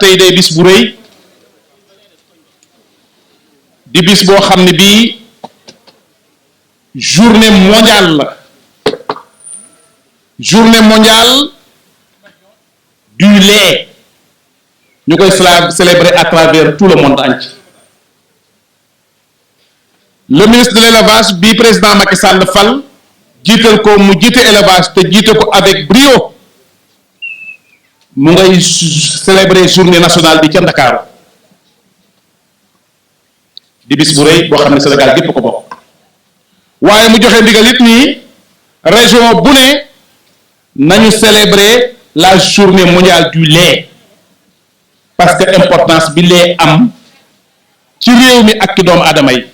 tey day bis bu rëy di bis boo xam ne bii journée mondiale la journée mondiale du lait ñu koy célébrer à travers tout le monde entier. Le ministre de l'élevage bi président Macky Sall fal jiital ko mu jiite élevage te jiite ko avec brio mu ngay célébrer journée nationale bi ca Ndakaaru di bis bu rëy boo xam ne Sénégal gépp ko bokk waaye mu joxe ndigal it nii région bu ne nañu célébrer la journée mondiale du lait parce que importance bi lait am ci réew mi ak ki doomu aadama yi.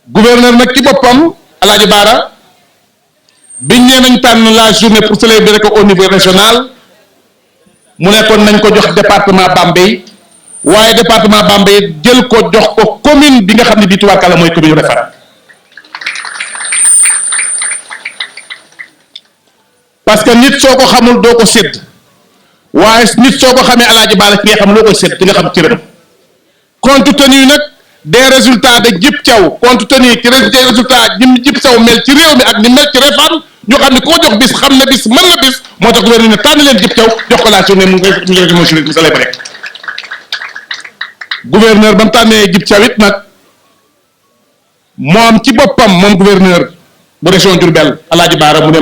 Gouverneur nag ci boppam Alaaji Baara biñ nee nañ tànn la journée pour célébrer ko au niveau régional mu nekkoon nañ ko jox département Bambey waaye département Bambey jël ko jox ko commune bi nga xam ne bii tubaarkàlla mooy commune Réfane parce que nit soo ko xamul doo ko sédd waaye nit soo ko xamee Alaaji Baara ci nga xam loo koy sédd ci nga xam cëram compte tenu nag des résultats de Djib Thiaw compte tenu ci des résultats ñi Djib Thiaw mel ci réew mi ak ni mel ci Réfane ñu xam ne koo jox bis xam na bis mën na bis moo tax gouverneur ne tànn leen Djib Thiaw jox ko la journée mu célébrer gouverneur ba mu tànnee Djib Thiaw it nag moom ci boppam moom gouverneur bu région Diourbel Alaaji Baara mu ne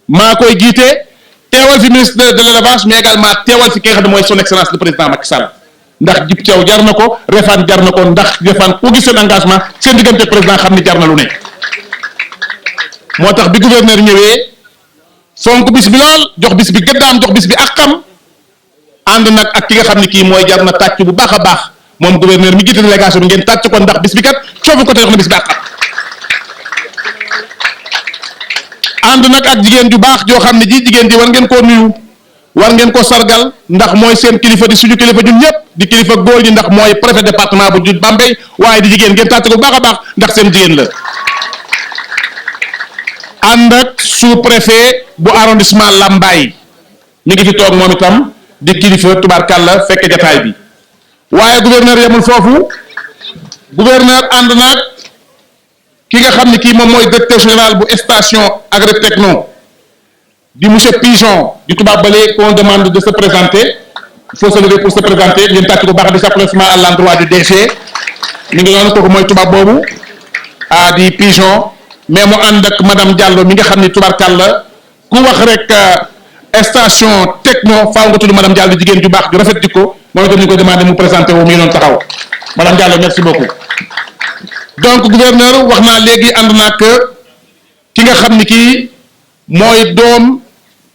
maa koy jiite teewal fi ministre de l'élevage mais également teewal fi ki nga xam ne mooy son excellence le président Macky Sall ndax Djib Thiaw jar na ko Réfane jar na ko ndax Réfane ku gis seen engagement seen diggante président xam ni jar na lu ne moo tax bi gouverneur ñëwee fonk bis bi lool jox bis bi gëddaam jox bis bi ak xam ànd nag ak ki nga xam ne kii mooy jar na tàcc bu baax a baax moom gouverneur mi jiite délégation bi ngeen tàcc ko ndax bis bi kat foofu ko te jox na bis bi ak xam ànd nag ak jigéen ju baax joo xam ne ji jigéen ji war ngeen koo nuyu war ngeen ko sargal ndax mooy seen kilifa di suñu kilifa ñun ñëpp di kilifa góor ñi ndax mooy préfet département bu Bambey waaye di jigéen ngeen tàcc ko bu baax a baax ndax seen jigéen la ànd ak sous préfet bu arrondissement Lambaye mi ngi fi toog moom itam di kilifa tubaarkàlla fekke jataay bi waaye gouverneur yemul foofu gouverneur ànd naag ki nga xam ne kii moom mooy directeur général bu station Agritechno di monsieur Pigeon di tubaab bale qu'on demande de se présenter il faut se lever pour se présenter ngeen tàcc ko baax di s'applaudissement à l'endroit du DG mi ngi noonu kooku mooy tubaab boobu di Pigeon mais mu ànd ak madame Diallo mi nga xam ni tubaarkàlla ku wax rek station Techno faaw nga tudd madame Diallo jigéen ju baax ju rafet jikko moom itam ñu ko demandé mu présenté wu mi ngi noonu taxaw madame Diallo merci beaucoup donc gouverneur wax naa léegi ànd naa ak ki nga xam ni kii mooy doom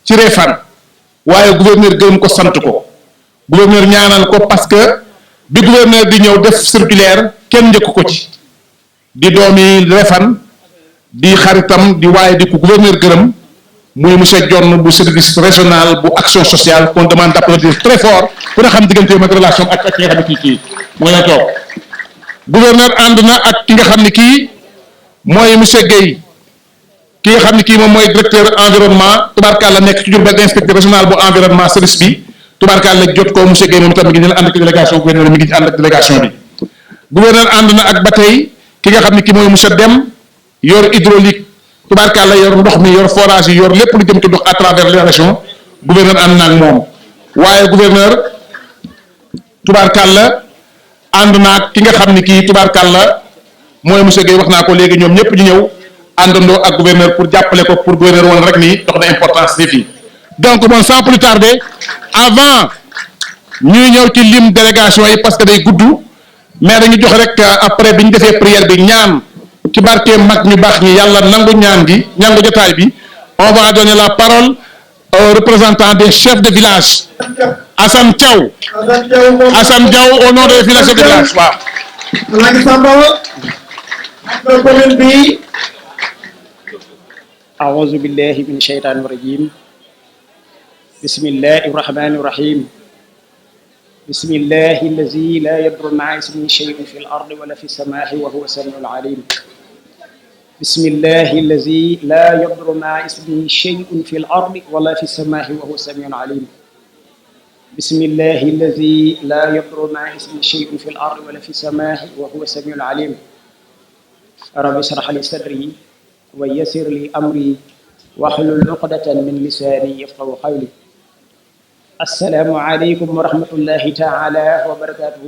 ci Réfane waaye gouverneur gërëm ko sant ko gouverneur ñaanal ko parce que bi gouverneur di ñëw def circulaire kenn njëkk ko ci di doomi Réfane di xaritam di waaye di ko gouverneur gërëm muy monsieur Dione bu service régional bu action sociale qu'on demande d'applaudir très fort ku ne xam diggante ak relation ak ki nga xam ne kii mu ngi leen toog gouverneur ànd na ak ki nga xam ne kii mooy monsieur Guèye ki nga xam ne kii moom mooy directeur environnement tubaarkàlla nekk ci Diourbel inspecteur régional bu environnement service bi tubaarkàlla jot ko monsieur Guèye moom itam mi ngi ne ànd ak délégation gouverneur mi ngi ànd ak délégation bi gouverneur ànd na ak ba tey ki nga xam ne kii mooy monsieur Deme yor hydraulique tubaarkàlla yor ndox mi yor forage yi yor lépp lu jëm ci ndox à travers les régions gouverneur ànd na ak moom waaye gouverneur tubaarkàlla ànd na ak ki nga xam ne kii tubaarkàlla mooy monsieur Guèye wax naa ko léegi ñoom ñëpp ñu ñëw àndandoo ak gouverneur pour jàppale ko pour gouverneur woon rek nii dox na importance des fii donc bon sans plus tarder avant ñuy ñëw ci lim délégation yi parce que day gudd mais dañu jox rek après bi ñu defee prière bi ñaan ci barke mag ñu baax ñi yàlla nangu ñaan gi ñangu jotaay bi on va donner la parole au représentant des chefs de village Assane Thiaw au nom des villages de village waaw أعوذ بالله من الشيطان الرجيم بسم الله الرحمن الرحيم بسم الله الذي لا يضر مع اسمه شيء في الأرض ولا في السماء وهو السميع العليم بسم الله الذي لا يضر مع اسمه شيء في الأرض ولا في السماء وهو السميع العليم. بسم الله الذي لا يضر مع اسمه شيء في الأرض ولا في السماء وهو السميع العليم. رب اشرح لي صدري ويسر لي أمري واحلل عقدة من لساني يفقهوا قولي. السلام عليكم ورحمة الله تعالى وبركاته.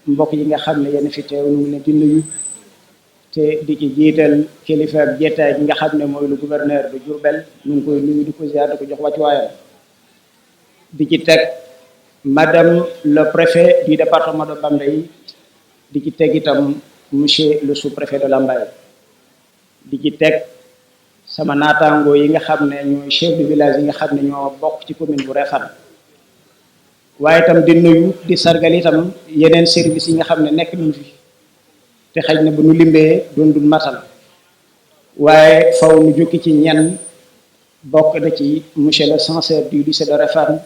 mbokk yi nga xam ne yéen fi teew ñu ngi leen di nuyu te di ci jiital kilifa ak jeetaay gi nga xam ne mooy le gouverneur de Diourbel ñu ngi koy nuyu di ko ziar di ko jox wàccuwaayam di ci teg madame le préfet du département de Bambey di ci teg itam monsieur le sous-préfet de Lambaye di ci teg sama naataangoo yi nga xam ne ñooy chef de village yi nga xam ne ñoo bokk ci commune bu Réfane waaye itam di nuyu di sargal itam yeneen service yi nga xam ne nekk nañu fi te xëy na bu ñu limbee doon dul matal waaye faw nu jukki ci ñenn bokk na ci monsieur le censeur du lycée de Réfane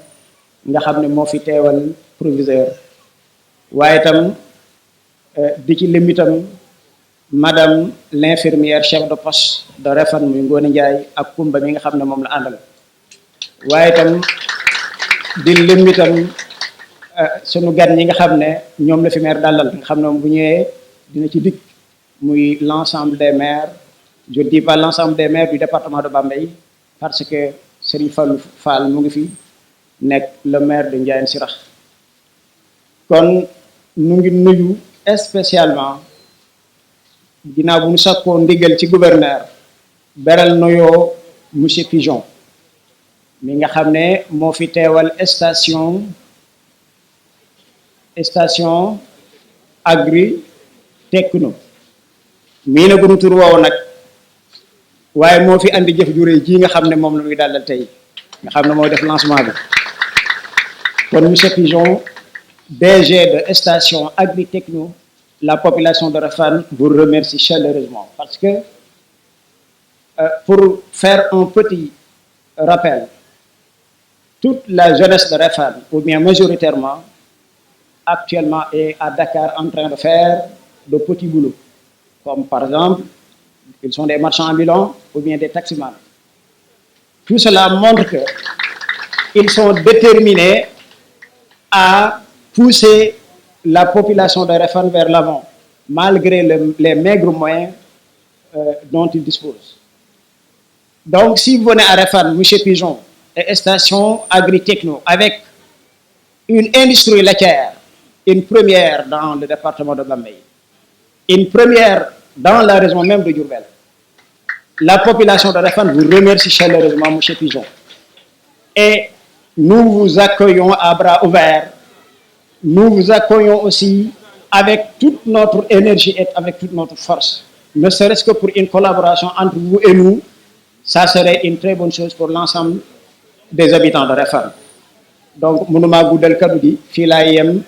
nga xam ne moo fi teewal proviseur waaye itam di ci lim itam madame l'infirmière chef de poste de Réfane muy Ngoone Njaay ak Kumba mi nga xam ne moom la àndal waaye itam di lim itam sunu gan ñi nga xam ne ñoom la fi maire dalal nga xam ne moom bu ñëwee dina ci dikk muy l'ensemble des maires, je dis pas l'ensemble des maires du département de Bambey parce que Serigne Fallou Fall mu ngi fi nekk le maire de Ndiayène Sirakh kon nu ngi nuyu spécialement ginnaaw bu ñu sakkoo ndigal ci gouverneur beral nuyoo monsieur Pigeon mi nga xam ne moo fi teewal station agri techno mii na gunu tur woowu nag waaye moo fi andi jëf ju réy ji nga xam ne moom la ñuy dalal tey nga xam ne mooy def lancement bi kon monsieur Pigeon DG de station agri techno la population de Réfane vous remercie chaleureusement parce que pour faire un petit rappel, toute la jeunesse de Réfane ou bien majoritairement actuellement est à Dakar en train de faire de petits boulots, comme par exemple, ils sont des marchands ambulants ou bien des taximans. Tout cela montre qu'ils sont déterminés à pousser la population de Réfane vers l'avant, malgré les maigres moyens dont ils disposent. Donc, si vous venez à Réfane, M. Pigeon, et station agri-techno, avec une industrie laitière, une première dans le département de Bambey, une première dans la région même de Diourbel. La population de Réfane vous remercie chaleureusement, M. Pigeon. Et nous vous accueillons à bras ouverts. Nous vous accueillons aussi avec toute notre énergie et avec toute notre force. Ne serait-ce que pour une collaboration entre vous et nous, ça serait une très bonne chose pour l'ensemble des habitants de Réfane. Donc, mënuma guddal kaddu gi fii laa yem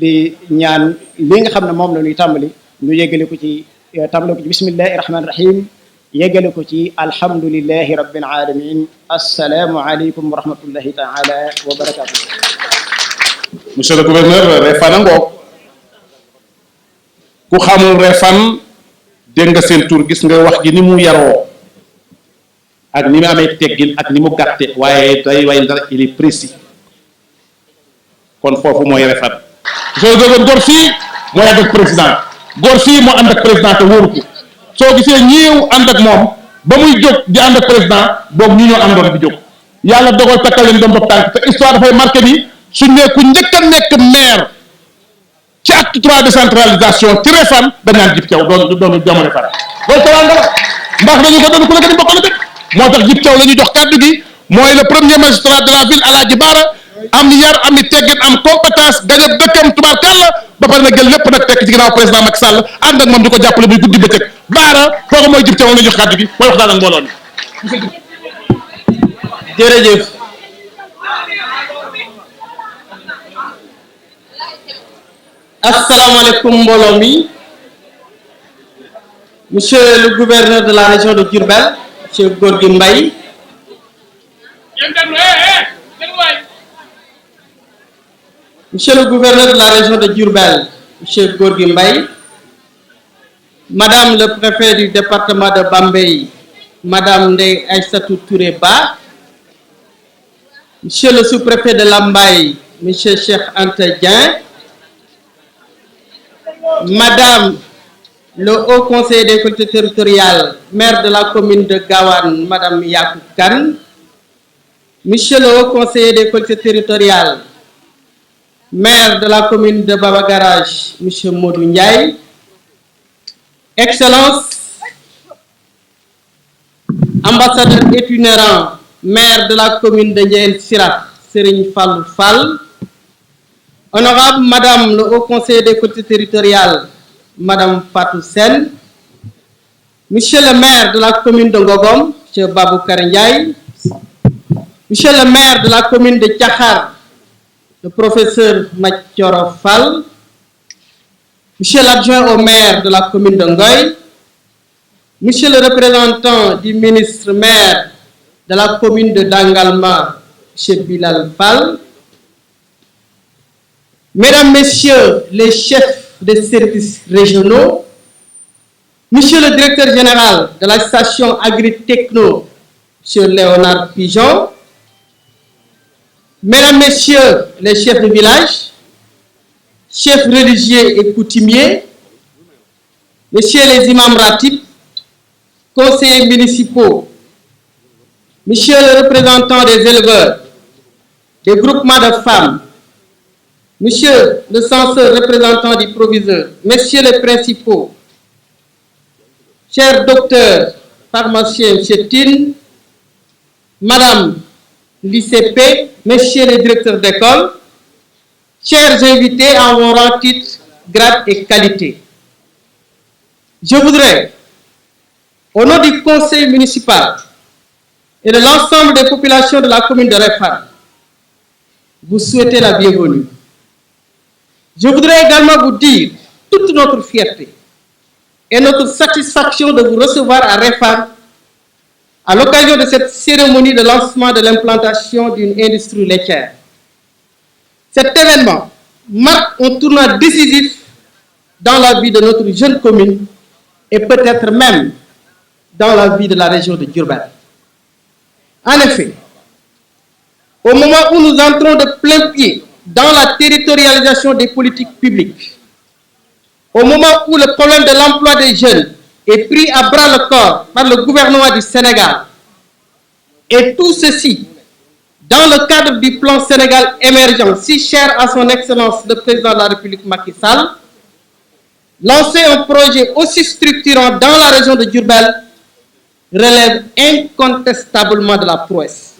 di ñaan li nga xam ne moom la ñuy tàmbali ñu yeggale ko ci bismillahi rahmani rahim yeggale ko ci alhamdulillahi rabbil alamin. Assalaamu aleykum wa rahmatullahi taala wa barakatuh. Monsieur le gouverneur, Réfane ngoog ku xamul Réfane dégg nga seen tur gis nga wax ji ni mu yaroo ak ni mu amee teggin ak ni mu gàtte waaye day way dara il est précis kon foofu mooy Réfane. monsieur le gouverneur góor fii mooy ànd ak président góor fii moo ànd ak président te wóoru ko soo gisee ñiiw ànd ak moom ba muy jóg di ànd ak président boobu ñu ñoo àndoon di jóg yàlla dogal takkal leen doon bopp tànk te histoire dafay marqué ni su ne ku njëkk a nekk maire ci acte 3 décentralisation ci Réfane dañ naan Djib Thiaw doon jamono Réfane loolu teraanga la ndax dañu ko doon ku nekk di bokk na dëkk moo tax Djib Thiaw la ñuy jox kàddu gi mooy le premier magistrat de la ville Alaaji Baara am yar am teggin am compétence gañe dëkkam tubaarkàlla ba pare nag jël lépp nag tekk ci ginnaaw président Macky Sall ànd ak moom di ko jàppale muy guddi bëccëg Baara kooku mooy Djib Thiaw la ñuy jox kàddu gi mooy waxtaan ak mbooloo mi. jërëjëf asalaamaaleykum mbooloo mi monsieur le gouverneur de la région de Diourbel monsieur Gorgui Mbaye monsieur le gouverneur de la région de Diourbel monsieur Gorgui Mbaye Madame le préfet du département de Bambey, Madame Ndeye Aïssatou Touré-Ba, Monsieur le sous-préfet de Lambaye, Monsieur Cheikh Anta Dieng, Madame le haut conseiller des collectivités territoriales, maire de la commune de Gawane, Madame Yakou Kane, Monsieur le haut conseiller des collectivités territoriales, maire de la commune de Baba Garage, Monsieur Modou Ndiaye, Excellence, ambassadeur itinérant, maire de la commune de Ndiaye Sirak, Serigne Fallou Fall, honorable Madame le haut conseiller des collectivités territoriales, Madame Fatou Sen, Monsieur le maire de la commune de Ngogom, Monsieur Babou Ndiaye, Monsieur le maire de la commune de Tchakar, le professeur Mathioro Fall, Monsieur l'adjoint au maire de la commune de Ngoy, Monsieur le représentant du ministre maire de la commune de Dangalma, Monsieur Bilal Fall, Mesdames, Messieurs les chefs des services régionaux, Monsieur le directeur général de la station Agri-Techno, Monsieur Léonard Pigeon, Mesdames, Messieurs les chefs de village, chefs religieux et coutumiers, Messieurs les imams ratib, conseillers municipaux, Monsieur le représentant des éleveurs, des groupements de femmes, Monsieur le censeur représentant du proviseur, Messieurs les principaux, chers docteurs, pharmaciens, M. Tin, Madame l'ICP, Messieurs les directeurs d'école, chers invités en vos rangs, titres, grades et qualités. Je voudrais, au nom du conseil municipal et de l'ensemble des populations de la commune de Réfane, vous souhaiter la bienvenue. Je voudrais également vous dire toute notre fierté et notre satisfaction de vous recevoir à Réfane à l'occasion de cette cérémonie de lancement de l'implantation d'une industrie laitière. Cet événement marque un tournant décisif dans la vie de notre jeune commune et peut-être même dans la vie de la région de Diourbel. En effet, au moment où nous entrons de plein pied dans la territorialisation des politiques publiques, au moment où le problème de l'emploi des jeunes est pris à bras le corps par le gouvernement du Sénégal, et tout ceci dans le cadre du plan Sénégal émergent si cher à son excellence le président de la République Macky Sall, lancer un projet aussi structurant dans la région de Diourbel relève incontestablement de la prouesse.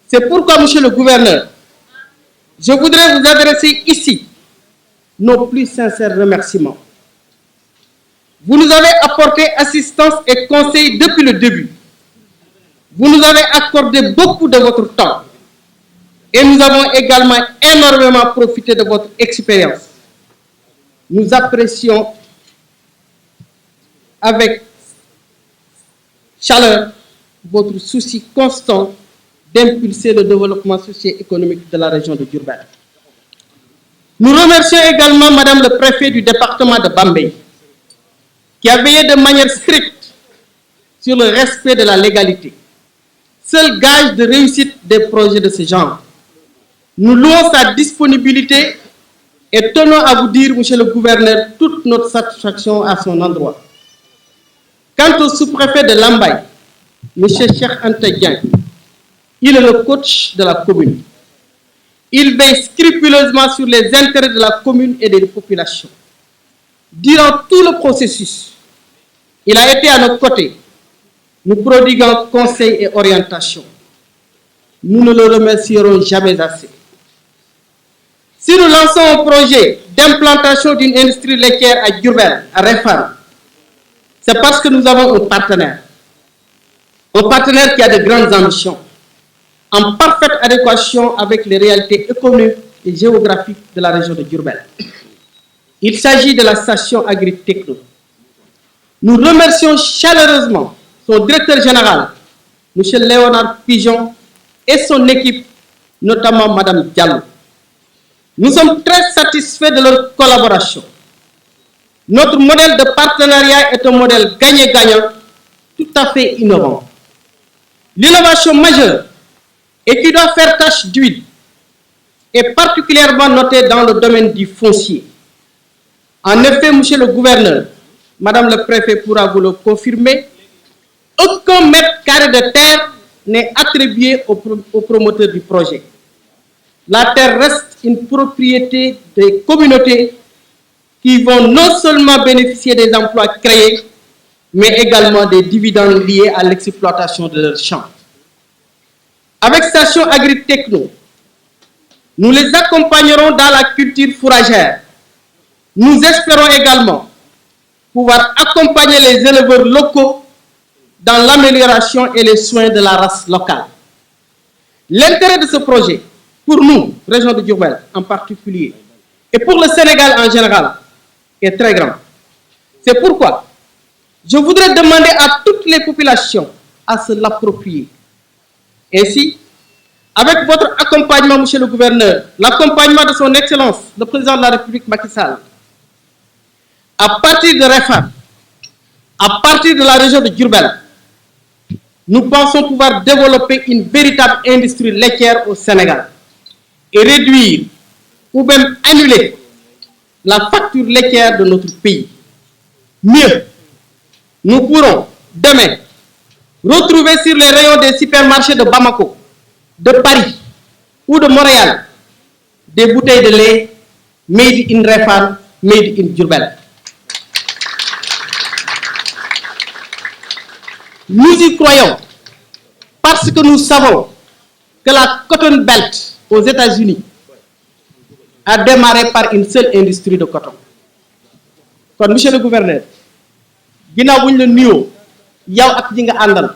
C'est pourquoi, monsieur le gouverneur, je voudrais vous adresser ici nos plus sincères remerciements. Vous nous avez apporté assistance et conseil depuis le début. Vous nous avez accordé beaucoup de votre temps et nous avons également énormément profité de votre expérience. Nous apprécions avec chaleur votre souci constant d'impulser le développement socio-économique de la région de Diourbel. Nous remercions également Madame le préfet du département de Bambey, qui a veillé de manière stricte sur le respect de la légalité, seul gage de réussite des projets de ce genre. Nous louons sa disponibilité et tenons à vous dire, monsieur le gouverneur, toute notre satisfaction à son endroit. Quant au sous-préfet de Lambaye, monsieur Cheikh Anta Dieng, il est le coach de la commune. Il veille scrupuleusement sur les intérêts de la commune et des populations. Durant tout le processus, il a été à nos côtés, nous prodiguant conseils et orientations. Nous ne le remercierons jamais assez. Si nous lançons un projet d'implantation d'une industrie laitière à Diourbel, à Réfane, c'est parce que nous avons un partenaire qui a de grandes ambitions, en parfaite adéquation avec les réalités économiques et géographiques de la région de Diourbel. Il s'agit de la station Agri-Techno. Nous remercions chaleureusement son directeur général, M. Léonard Pigeon, et son équipe, notamment Mme Diallo. Nous sommes très satisfaits de leur collaboration. Notre modèle de partenariat est un modèle gagnant-gagnant, tout à fait innovant. L'innovation majeure et qui doit faire tache d'huile est particulièrement notée dans le domaine du foncier. En effet, monsieur le gouverneur, madame le préfet pourra vous le confirmer, aucun mètre carré de terre n'est attribué au promoteur du projet. La terre reste une propriété des communautés qui vont non seulement bénéficier des emplois créés, mais également des dividendes liés à l'exploitation de leurs champs. Avec Station Agritechno, nous les accompagnerons dans la culture fourragère. Nous espérons également pouvoir accompagner les éleveurs locaux dans l'amélioration et les soins de la race locale. L'intérêt de ce projet, pour nous, région de Diourbel en particulier, et pour le Sénégal en général, est très grand. C'est pourquoi je voudrais demander à toutes les populations à se l'approprier. Ainsi, avec votre accompagnement, monsieur le gouverneur, l'accompagnement de son Excellence, le président de la République Macky Sall, à partir de Réfane, à partir de la région de Diourbel, nous pensons pouvoir développer une véritable industrie laitière au Sénégal et réduire ou même annuler la facture laitière de notre pays. Mieux, nous pourrons demain retrouver sur les rayons des supermarchés de Bamako, de Paris ou de Montréal des bouteilles de lait made in Réfane, made in Diourbel. Nous y croyons parce que nous savons que la Cotton Belt aux États-Unis a démarré par une seule industrie de coton. Kon monsieur le gouverneur, ginnaaw bu ñu la nuyoo yow ak ñi nga àndal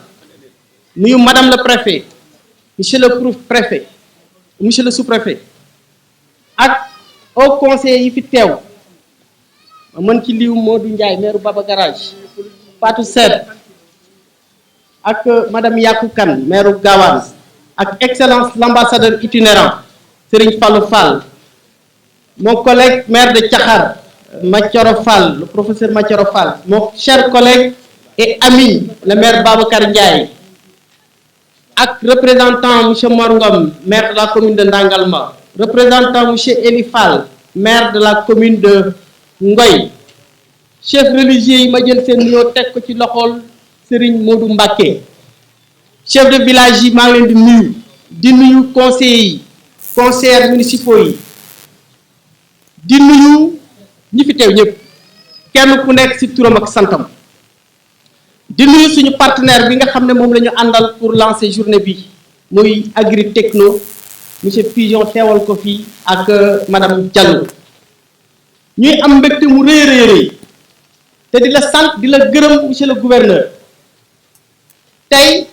nuyu madame le préfet, monsieur le préfet, monsieur le sous-préfet ak au conseil yi fi teew mën ci liw Modou Ndiaye maire Baba Garage, Fatou Sène ak madame Yakou Kane maire Gawane ak excellence l'ambassadeur itinérant Serigne Fallou Fall, mon collègue maire de Thiakhar Mathioro Fall, le professeur Mathioro Fall, mon cher collègue et ami le maire Babacar Ndiaye ak représentant monsieur Mor Ngom maire de la commune de Ndangalma, représentant monsieur Eli Fall maire de la commune de Ngoy, chef religieux yi ma jël seen nuyoo teg ko ci loxol Serigne Modou Mbacké, chef de village yi maa ngi leen di nuyu conseillers yi, conseillers municipaux yi, di nuyu ñi fi teew ñëpp kenn ku nekk ci turam ak santam, di nuyu suñu partenaire bi nga xam ne moom la ñu àndal pour lancer journée bi muy Agritechno, monsieur Pigeon teewal ko fii ak madame Diallo. ñuy am mbégte mu rëy te di la sant di la gërëm monsieur le gouverneur. Tey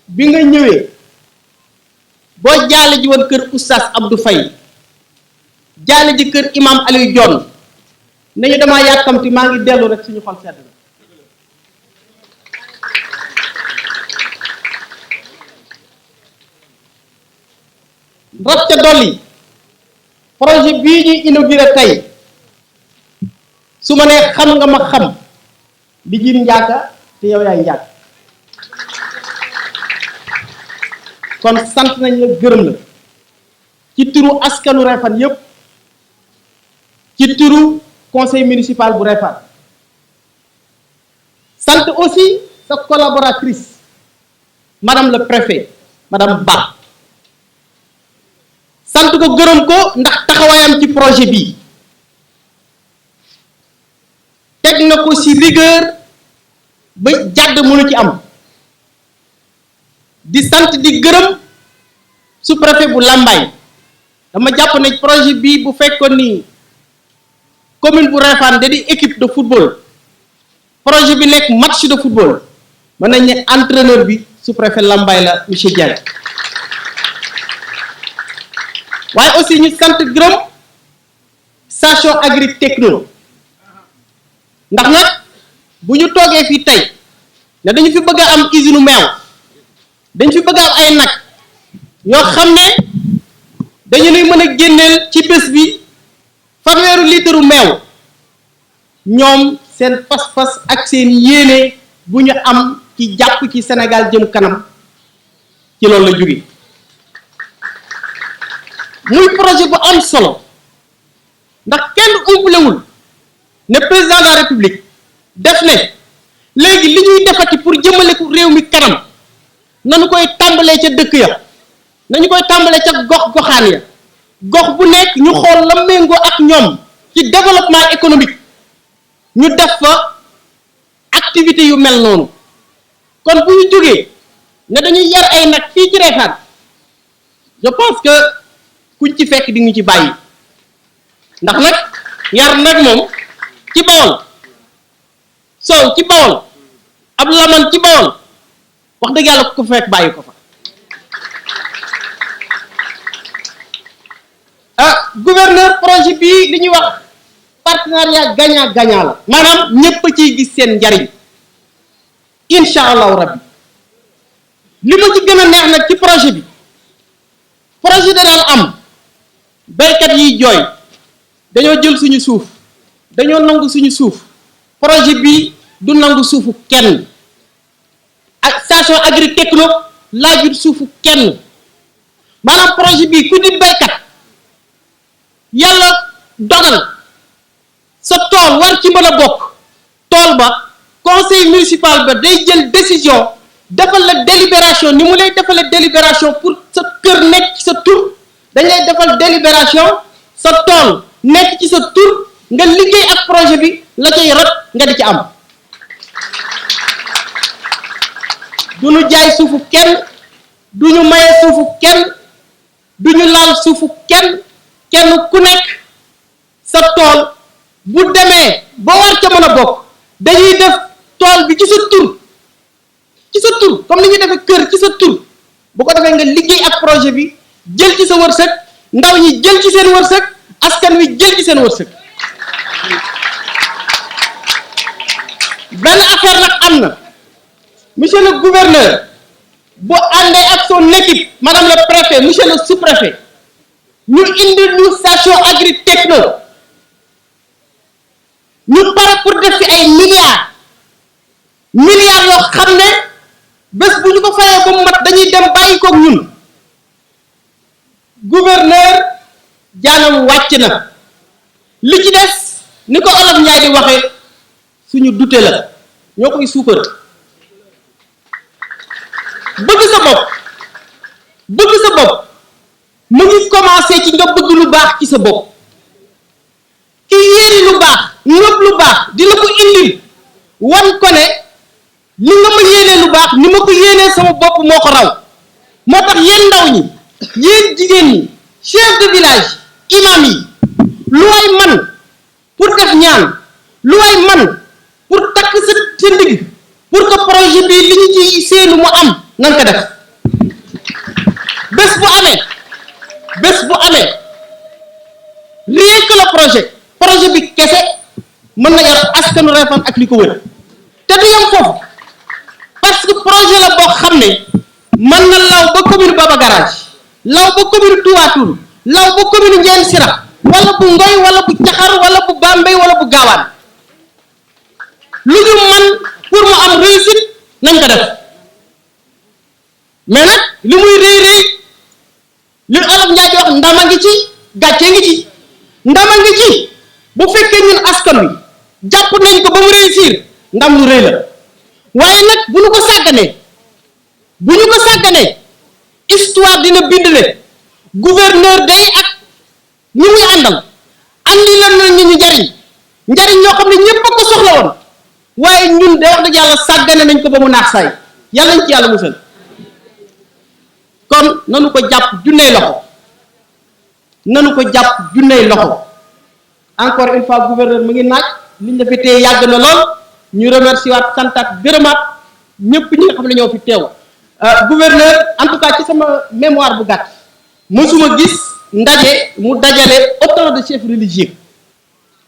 bi nga ñëwee boo jaale ji woon kër oustaz Abdou Faye, jaale ji kër imam Aliou Dione, nañu damaa yàkkamti maa ngi dellu rek suñu xol sedd na rab ca dolli projet bii ñuy inauguré tey su ma nee xam nga ma xam li jiir njaaka te yow yaay njaak, kon sant nañ la gërëm la ci turu askanu Réfane yépp, ci turu conseil municipal bu Réfane, sant aussi sa collaboratrice madame le préfet madame Ba, sant ko gërëm ko ndax taxawaayam ci projet bi teg na ko ci rigueur ba jàdd mënu ci am. di sant di gërëm sous-préfet bu Lambaye, dama jàpp ne projet bi bu fekkoon ni commune bu Réfane da di équipe de football, projet bi nekk match de football, mën nañ ne entraîneur bi sous-préfet Lambaye la monsieur Diagne. waaye aussi ñu sant gërëm Station Agritechno ndax nag bu ñu toogee fii tey ne dañu fi bëgg a am usine meew, dañ fi bëgg a am ay nag yoo xam ne dañu lay mën a génneel ci bés bi 1 litre meew ñoom seen pas-pas ak seen yéene bu ñu am ci jàpp ci Sénégal jëm kanam ci loolu la jóge muy projet bu am solo ndax kenn umpalewul ne président de la république def ne léegi li ñuy defati pour jëmale ko réew mi kanam nañu koy tàmbalee ca dëkk ya nañu koy tàmbalee ca gox-goxaan ya gox bu nekk ñu xool la méngoo ak ñoom ci développement économique ñu def fa activité yu mel noonu kon bu ñu jógee ne dañuy yar ay nag fii ci Réfane je pense que kuñ ci fekk di ñu ci bàyyi ndax nag yar nag moom ci Bawol soow ci Bawol ab laman ci Bawol wax dëgg yàlla ku fekk bàyyi ko fa gouverneur projet bii li ñuy wax partenariat gagnant-gagnant la maanaam ñépp a ciy gis seen njariñ incha allahu rabbi li ma ci gën a neex nag ci projet bi projet da daan am baykat yiy jooy dañoo jël suñu suuf dañoo nangu suñu suuf projet bi du nangu suufu kenn ak station agritechno laajut suufu kenn maanaam projet bi ku di baykat yàlla dogal sa tool war ci mën a bokk tool ba conseil municipal ba day jël décision defal la délibération ni mu lay defalee délibération pour sa kër nekk ci sa tur dañ lay defal délibération sa tool nekk ci sa tur nga liggéey ak projet bi la cay rot nga di ci am du ñu jaay suufu kenn du ñu maye suufu kenn du ñu laal suufu kenn kenn ku nekk sa tool bu demee ba war ca mën a bokk dañuy def tool bi ci sa tur comme ni ñuy defee kër ci sa tur bu ko defee nga liggéey ak projet bi jël ci sa wërsëg ndaw ñi jël ci seen wërsëg askan wi jël ci seen wërsëg benn affaire nag am na monsieur le gouverneur bu àndee ak son équipe madame le préfet monsieur le sous-préfet ñu indi ñu station agritechno ñu pare pour def fi ay milliards yoo xam ne bés bu ñu ko fayee ba mu mat dañuy dem bàyyi koog ñun gouverneur jaanam wàcc na li ci des ni ko Olof Njaay di waxee suñu dute la ñoo koy suukar bëgg sa bopp mu ngi commencé ci nga bëgg lu baax ci sa bopp ki yéene lu baax ngëb lu baax di la ko indil wan ko ne li nga ma yéenee lu baax ni ma ko yéenee sama bopp moo ko raw moo tax yéen ndaw ñi yéen jigéen ñi chef de village imam yi lu way man pour def ñaan lu way man pour takk sa ndigg pour que projet bi li ñu ci seenu mu am nan ko def bés bu amee rien que le projet bi kese mën na yor askanu Réfane ak li ko wër te du yem foofu parce que projet la boo xam ne mën na law ba commune Baba Garage law ba commune Touatoul law ba commune Ndiène Sirah wala bu Ngoy wala bu Caxar wala bu Bambey wala bu Gaawaan lu ñu man pour mu am réussite nañ ko def mais nag li muy rëy li Olof Njaay di wax ndama ngi ci gàcce ngi ci ndama ngi ci bu fekkee ñun askan wi jàpp nañ ko ba mu réussir ndam lu rëy la waaye nag bu ñu ko sàgganee histoire dina bind ne gouverneur day ak ñi muy àndal andi lan na ñu njariñ ñoo xam ne ñépp a ko soxla woon waaye ñun de wax dëgg yàlla sàggane nañ ko ba mu naax saay yàlla nañ ci yàlla musal kon nanu ko jàpp junney loxo encore une fois gouverneur mu ngi naaj liñ la fi téye yàgg na lool ñu remercier waat santaat gërëmaat ñëpp ñi nga xam ne ñoo fi teew gouverneur en tout cas ci sama mémoire bu gàtt mësuma gis ndaje mu dajale autant de chefs religieux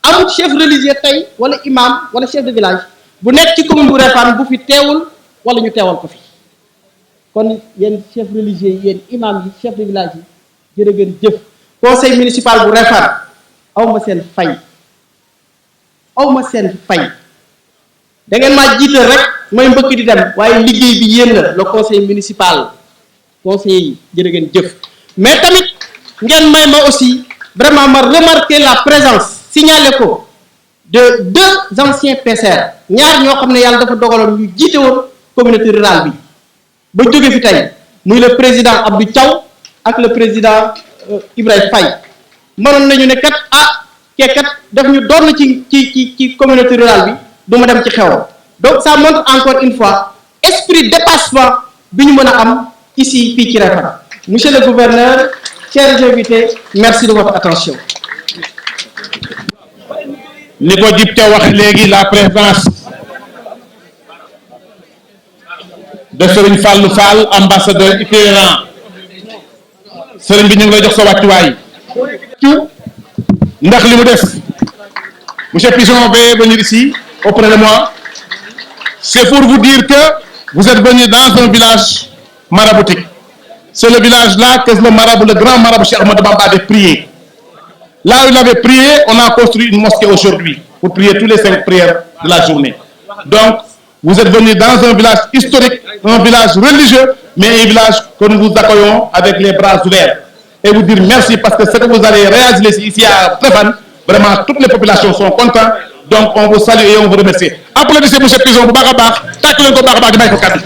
amul chef religieux tey wala imam wala chef de village bu nekk ci commune bu Réfane bu fi teewul wala ñu teewal ko fi kon yéen chef religieux yi yéen imam yi chef de village yi jërë ngeen jëf conseil municipal bu Réfane awma seen fay awma seen fay da ngeen maa jiital rek may mbëkk di dem waaye liggéey bi yéen la le conseil municipal conseil yi jërë ngeen jëf mais tamit ngeen may ma aussi vraiment ma remarquer la présence signalé ko de 2 anciens PCR ñaar ñoo xam ne yàlla dafa dogaloon ñu jiite woon communauté rurale bi ba jóge fi tey muy le président Abdou Thiaw ak le président Ibrahima Faye mënoon nañu ne kat kee kat daf ñu doon ci communauté rurale bi du ma dem ci xewam donc ça montre encore une fois esprit dépassement bi ñu mën a am ici fii ci Réfane. Monsieur le gouverneur, chers invités, merci de votre attention. ni ko Djib Thiaw wax léegi la présence de Serigne Fallou Fall ambassadeur itinérant Serigne bi ñu ngi lay jox sa wàccuwaay ndax li mu def monsieur Pigeon va venir ici auprès de moi. C'est pour vous dire que vous êtes venu dans un village maraboutique. C'est le village là que le marabout, le grand marabout Cheikh Ahmadou Bamba avait prié. Là où il avait prié, on a construit une mosquée aujourd'hui pour prier tous les 5 prières de la journée. Donc, vous êtes venu dans un village historique, un village religieux, mais un village que nous vous accueillons avec les bras ouverts. Et vous dire merci parce que ce que vous allez réaliser ici à Réfane, vraiment toutes les populations sont contentes. Donc, on vous salue et on vous remercie. Applaudissez M. Pigeon bu baax a baax tàcc leen ko baax a baax di may ko kàddu.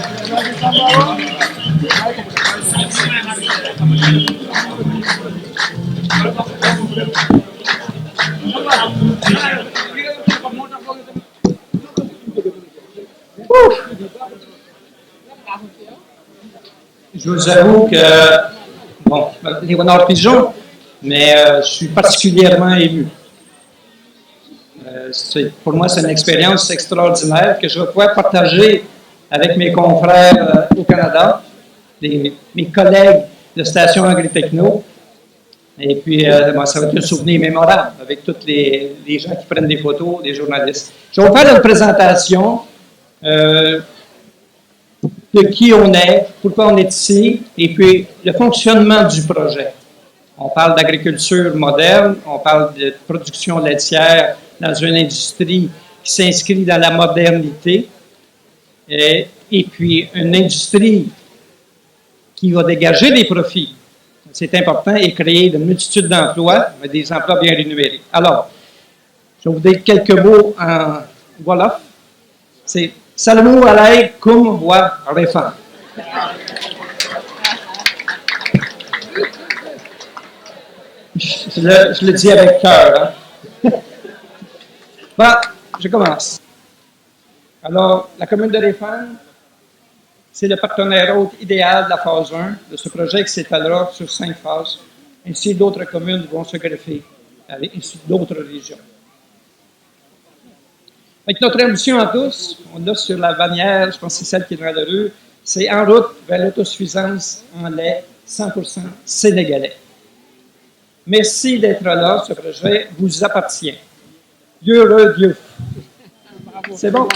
Je vous avoue que, bon, Léonard Pigeon, mais je suis particulièrement ému. Pour moi, c'est une expérience extraordinaire que je vais pouvoir partager avec mes confrères au Canada, mes collègues de Station Agritechno. Et puis, ça va être un souvenir mémorable avec tous les gens qui prennent des photos, des journalistes. Je vais vous faire une présentation de qui on est, pourquoi on est ici, et puis le fonctionnement du projet. On parle d'agriculture moderne, on parle de production laitière dans une industrie qui s'inscrit dans la modernité, et puis une industrie qui va dégager des profits. C'est important et créer une multitude d'emplois, mais des emplois bien rémunérés. Alors, je vais vous dire quelques mots en wolof. C'est Salaamu aleykum wa Réfane. Je le dis avec cœur. Hein? Bon, je commence. Alors, la commune de Réfane, c'est le partenaire hôte idéal de la phase 1 de ce projet qui s'étalera sur 5 phases. Ainsi, d'autres communes vont se greffer avec d'autres régions. Avec notre ambition à tous, on a sur la bannière, je pense que c'est celle qui est dans la rue, c'est en route vers l'autosuffisance en lait 100% sénégalais. Merci d'être là, ce projet vous appartient. Dieu heureux, Dieu. C'est bon?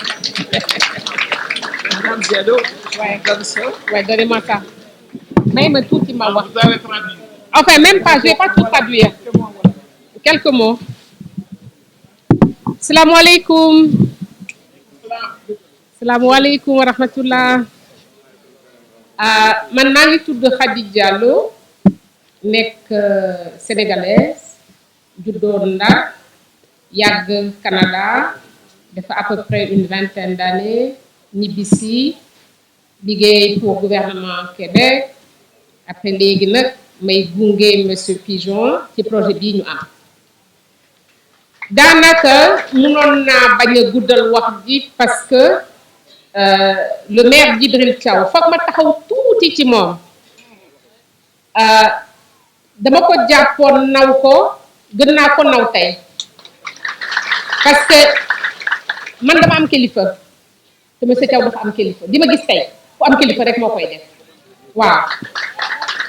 Madame Diallo, comme ça. Ouais, donnez-moi ça. Même tout, il m'a wax. Enfin, même pas, je ne vais pas tout traduire. Quelques mots. Assalamu alaikum. Assalamu alaikum wa rahmatullah. Man maa ngi tudd Khady Diallo nekk sénégalaise juddoo Ndar yàgg Canada dafa à peu près une vingtaine d'années ñibbisi liggéey pour gouvernement Québec après léegi nag may gunge monsieur Pigeon ci projet bii ñu am daanaka mënoon naa bañ a guddal wax ji parce que le maire Djibril Thiaw foog ma taxaw tuuti ci moom dama ko jàppoon naw ko gën naa ko naw tey parce que man dama am kilifa te monsieur Thiaw dafa am kilifa di ma gis tey ku am kilifa rek moo koy def waaw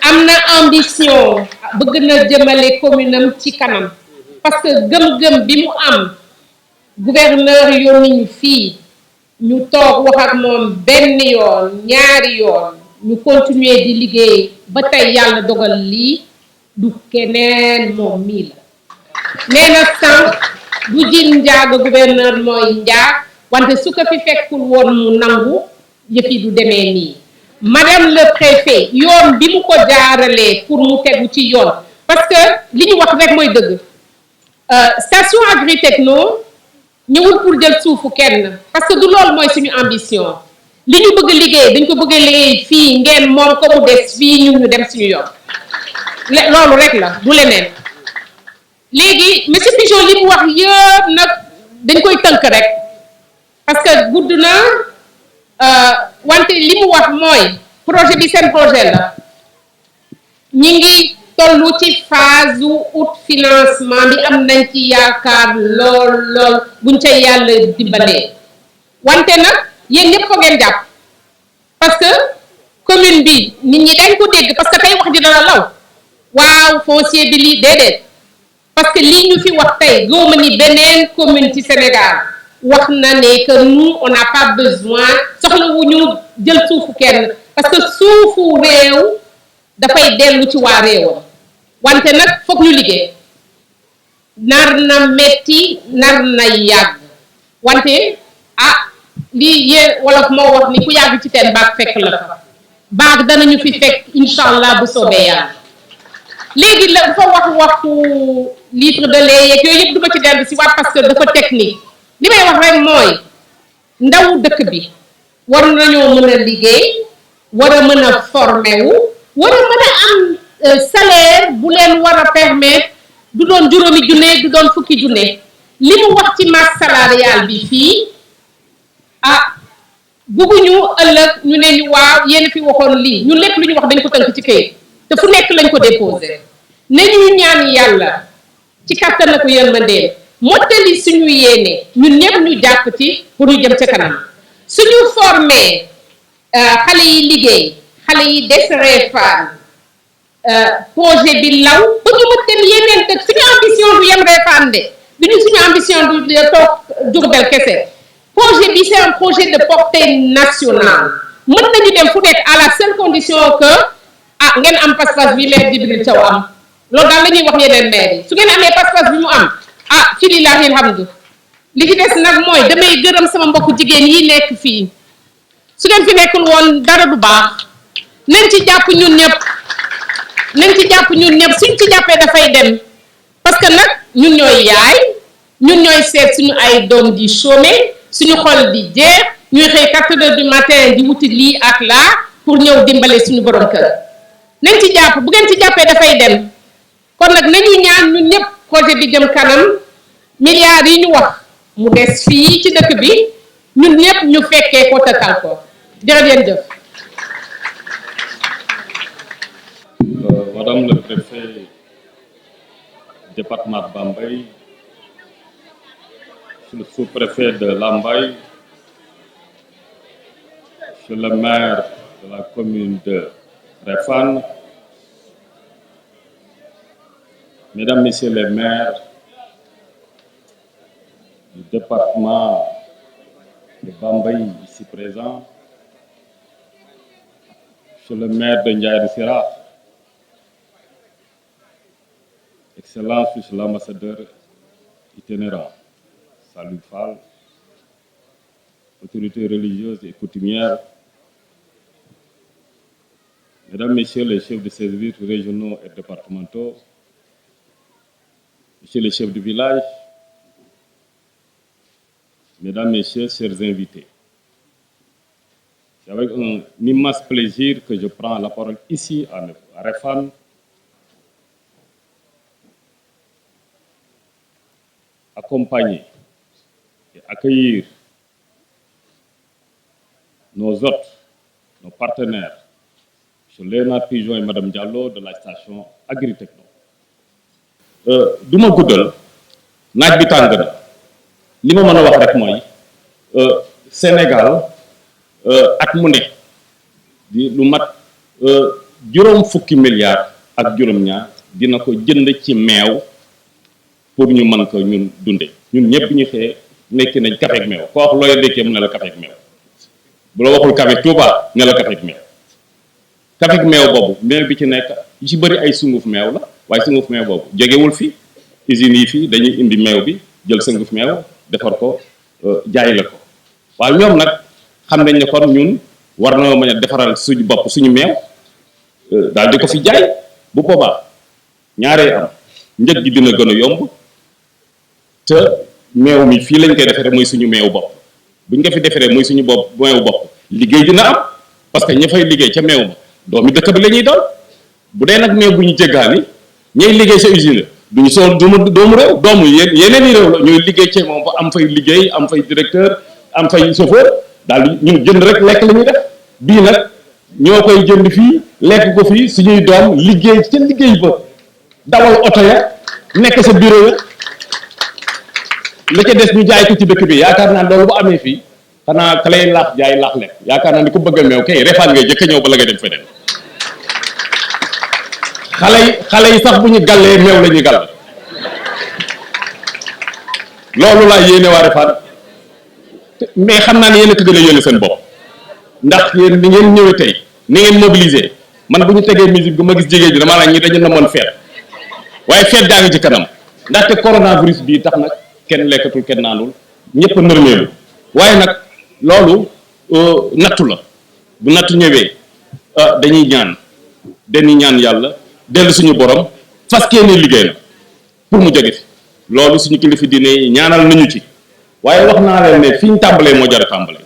am na ambition bëgg na jëmale commune am ci kanam parce que gëm-gëm bi mu am gouverneur yónni ñu fii ñu toog wax ak moom benn yoon ñaari yoon ñu continuer di liggéey ba tey yàlla dogal lii du keneen moom mii la nee na sànq du jin njaaga gouverneur mooy njaag wante su ko fi fekkul woon mu nangu yëf yi du demee nii madame le préfet yoon bi mu ko jaaralee pour mu tegu ci yoon parce que li ñu wax rek mooy dëgg station Agritechno ñëwul pour jël suufu kenn parce que du loolu mooy suñu ambition li ñu bëgg liggéey dañ ko bëgg liggéey fii ngeen moom ko mu des fii ñun ñu dem suñu yoon loolu rek la du leneen léegi monsieur Pigeon li mu wax yëpp nag dañ koy tënk rek parce que gudd na wante li mu wax mooy projet bi seen projet la ñi ngi tollu ci phase ut financement bi am nañ ci yaakaar lool buñ ca yàlla dimbalee wante nag yéen ñëpp fa ngeen jàpp parce que commune bi nit ñi dañ ko dégg parce que tey wax ji dana law waaw foncier bi lii déedéet parce que lii ñu fi wax tey góoma ni beneen commune ci Sénégal wax na ne que nous on n'a pas besoin soxlawuñu jël suufu kenn parce que suufu réew dafay dellu ci waa réewam wante nag foog ñu liggéey nar na metti nar na yàgg wante lii yéen wolof moo wax ni ku yàgg ci teen baag fekk la fa baag danañu fi fekk incha allah bu soobee yàlla léegi la dafa waxu litre de lait yeeg yooyu yëpp du ma ci dellu si waat parce que dafa technique li may wax rek mooy ndaw dëkk bi war nañoo mën a liggéey war a mën a formé wu war a mën a am salaire bu leen war a permettre du doon juróomi junne du doon fukki junne li mu wax ci masse salariale bi fii bugguñu ëllëg ñu ne ñu waaw yéen fi waxoon lii ñun lépp lu ñu wax dañ ko tënk ci këyit te fu nekk lañ ko déposé nañu ñaan yàlla ci kàttan ko yërmandeem mottali suñu yéene ñun ñëpp ñu jàpp ci pour ñu jëm ca kanam suñu formé xale yi liggéey xale yi des Réfane projet bi law ba ñu mën dem yeneen dëkk suñu ambition du yem Réfane de duñu suñu ambition du toog Diourbel kese projet bi c'est un projet de portée nationale mën nañu dem fu nekk à la seule condition que ngeen am pas-pas bi maire Djibril Thiaw am loolu daal la ñuy wax yeneen maire yi su ngeen amee pas-pas bi mu am fi lillahi alhamdu li ci des nag mooy damay gërëm sama mbokku jigéen yi nekk fii su ngeen fi nekkul woon dara du baax nañ ci jàpp ñun ñëpp suñ ci jàppee dafay dem parce que nag ñun ñooy yaay ñun ñooy seet suñu ay doom di chômer suñu xol di jeex ñuy xëy 4 heures du matin di wuti lii ak laa pour ñëw dimbale suñu borom kër nañ ci jàpp bu ngeen ci jàppee dafay dem kon nag nañu ñaan ñun ñëpp projet bi jëm kanam milliards yi ñu wax mu des fii ci dëkk bi ñun ñëpp ñu fekkee ko tëtal ko jërëjëf. Madame le préfet département de Bambey, le sous-préfet de Lambaye, monsieur le maire de la commune de Réfane, mesdames, messieurs les maires du département de Bambey ici présents, monsieur le maire de Ndiaye Sirakh, Excellence, monsieur l'ambassadeur itinérant, Salou Fall, autorités religieuses et coutumières, mesdames, messieurs les chefs de services régionaux et départementaux, messieurs les chefs de village, mesdames, messieurs, chers invités. C'est avec un immense plaisir que je prends la parole ici à Réfane, accompagner et accueillir nos hôtes, nos partenaires, M. Léonard Pigeon et Mme Diallo de la station Agritechno. du ma guddal naaj bi tàng na li ma mën a wax rek mooy Sénégal at mu nekk di lu mat juróom fukki milliards ak juróom-ñaar dina ko jënd ci meew pour ñu mën ko ñun dunde ñun ñëpp ñu xëyee nekk nañ café ak meew ko wax looy dékkee mu ne la café ak meew bu la waxul café Touba ne la café ak meew café ak meew boobu meew bi ci nekk yu ci bëri ay sunguf meew la waaye sunguf meew boobu jógewul fi usines yi fii dañuy indi meew bi jël sënguf meew defar ko jaay la ko waaye ñoom nag xam nañ ne kon ñun war na mën a defaral suñu bopp suñu meew daal di ko fi jaay bu boobaa ñaaree am njëg gi dina gën a yomb te meew mi fii lañ koy defaree mooy suñu meewu bopp buñ ko fi defaree mooy suñu meewu bopp liggéey dina am parce que ña fay liggéey ca meew ma doomi dëkk bi la ñuy doon bu dee nag meew bu ñu jéggaani ñay liggéey sa usine duñu soo doomu réew doomu yeneen i réew la ñooy liggéey ci moom ba am fay liggéey am fay directeur am fay chauffeur daal ñun jënd rek lekk la ñuy def bii nag ñoo koy jënd fii lekk ko fii suñuy doom liggéey ca liggéey ba dawal oto ya nekk sa bureau ya la ca des ñu jaay ko ci dëkk bi yaakaar naa loolu bu amee fii xanaa ka lay laax jaay laax lekk yaakaar naa ni ku bëgg a meew kay refaan ngay jëkk ñëw ba la nga dem feneen xale yi sax bu ñu gàllee meew la ñuy gàll loolu laa yéene waa refaan mais xam naa ne yéen a ko gën a yéene seen bopp ndax yéen ni ngeen ñëwee tey ni ngeen mobiliser man bu ñu tegee musique bu ma gis jigéen ji dama la ñi dañu namoon feet waaye feet gaa ngi ci kanam ndaxte coronavirus bii tax nag kenn lekkatul kenn naanul ñëpp a nërmeelu waaye nag loolu nattu la bu nattu ñëwee dañuy ñaan yàlla dellu suñu borom fas yéene liggéey na pour mu jóge fi loolu suñu kilifa diine ñaanal nañu ci waaye wax naa leen ne fi ñu tàmbalee moo jar a tàmbalee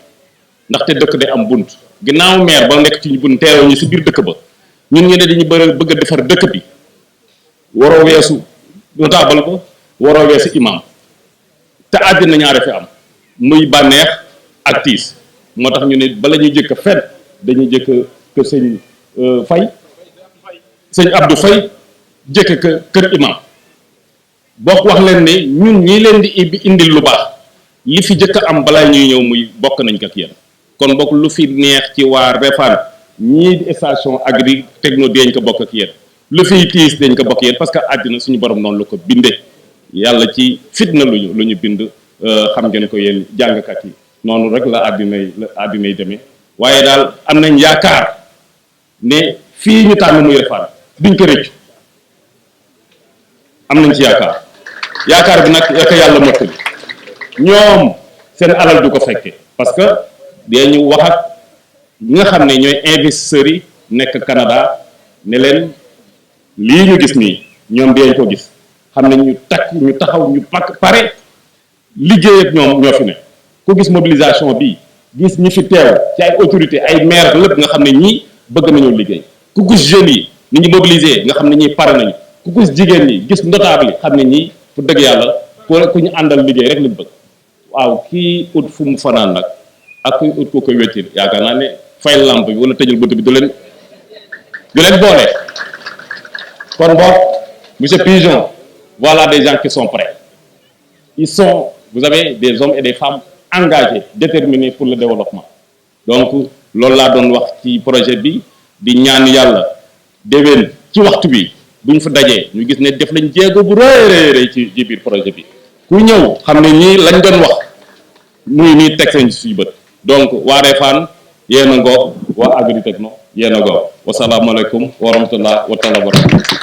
ndaxte dëkk day am bunt ginnaaw maire ba nekk ci ñu bunt teeroo ñu si biir dëkk ba ñun ñu ne dañu bëgg a defar dëkk bi waroo weesu notable ba waroo weesu imam te àddina ñaare fi am muy bànneex ak tiis moo tax ñu ne bala ñuy jëkk fenn dañuy jëkk kër sëñ Faye sëñ Abdou Faye jëkk kër imam bokk wax leen ne ñun ñi leen di indil lu baax li fi jëkk am balaa ñuy ñëw muy bokk nañ ko ak yéen kon bokk lu fi neex ci waa Refane ñii di station agri techno dañ ko bokk ak yéen lu fiy tiis dañ ko bokk yéen parce que àddina suñu borom noonu la ko bindee yàlla ci fitna lu ñu bind xam ngeen ko yéen jàngkat yi noonu rek la àddinay demee waaye daal am nañ yaakaar ne fii ñu tànn muy Refane duñ ko rëccu am nañ ci yaakaar bi nag yaka yàlla mottali ñoom seen alal du ko fekke parce que dañu wax ak ñi nga xam ne ñooy investisseurs yi nekk Canada ne leen lii ñu gis nii ñoom dañ ko gis xam ne ñu taxaw ñu pare liggéey ak ñoom ñoo fi ne ku gis mobilisation bi gis ñi fi teew ci ay autorité ay maire lépp nga xam ne ñii bëgg nañoo liggéey ku gis jeunes yi ni ñu mobiliser nga xam ne ñii pare nañu ku gis jigéen ñi gis notable yi xam ne ñii fu dëgg yàlla ku ñu àndal liggéey rek lañ bëgg waaw kii ut fu mu fanaan nag ak kuy ut ko koy wettil yaakaar naa ne fay lampe bi wala tëjal bunt bi du leen boole kon boog monsieur Pigeon voilà des gens qui sont prêts vous avez des hommes et des femmes engagés déterminés pour le développement donc loolu laa doon wax ci projet bi di ñaan yàlla déwén ci waxtu bi buñ fa dajee ñu gis ne def lañ jéego bu rëy ci biir projet bi ku ñëw xam ne ñii lañ doon wax muy nii teg seen suñu bët donc waa Refane yéen a ngoog waa Agri Techno yéen a ngoog wasalaamaaleykum wa rahmatullah wa taala wa barakatuh